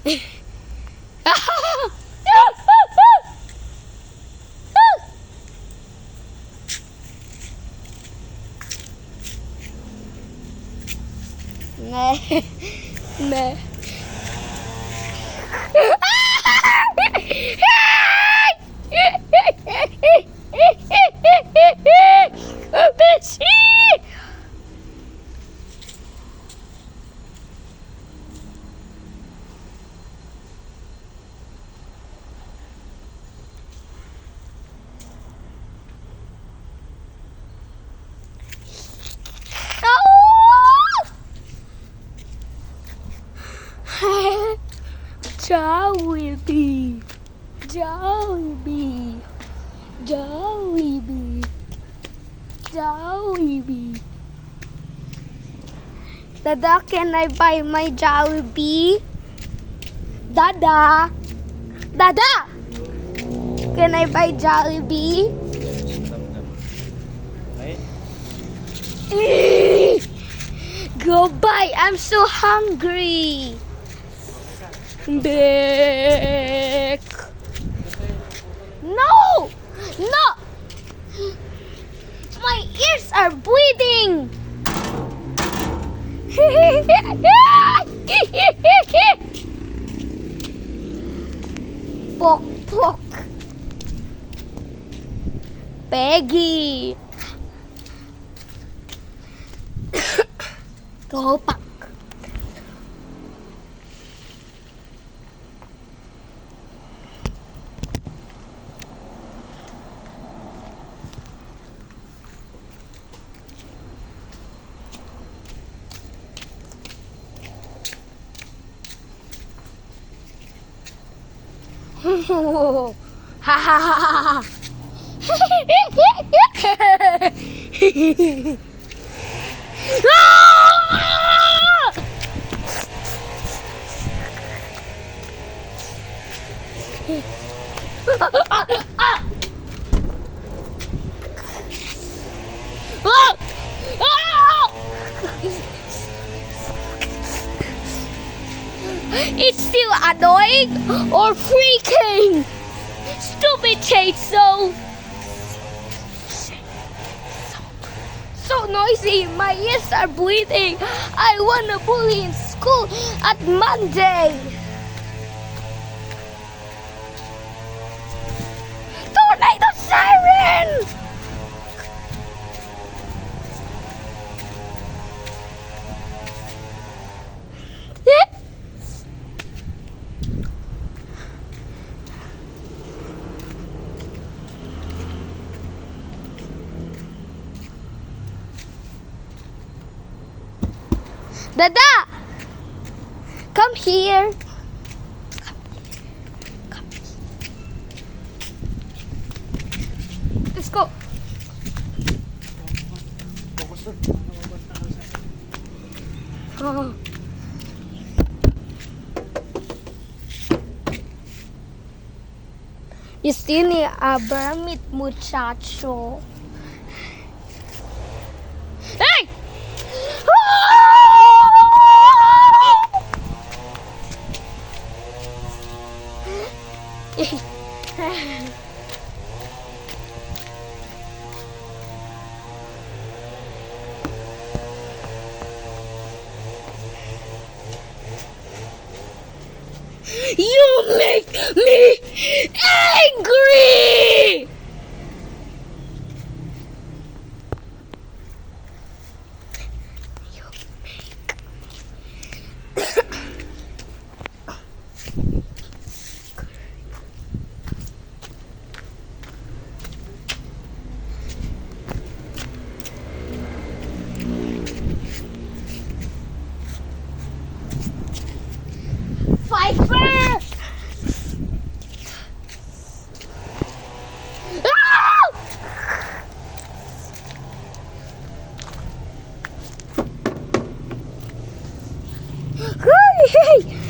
Nee. Nee. Jollibee, Jollibee, Jollibee, Jollibee. Dada, can I buy my Jollibee? Dada, Dada, can I buy Jollibee? Go buy. I'm so hungry. Back. No! No! My ears are bleeding! Pok pok. Peggy. Topak. Ha ha ha ha. It's still annoying or freaking stupid chainsaw. So noisy, my ears are bleeding. I wanna bully in school at Monday. Tornado siren! Dada! Come here. Come. Let's go. Oh. You still need a permit, muchacho. Hey! You make me angry! Viper! Hey!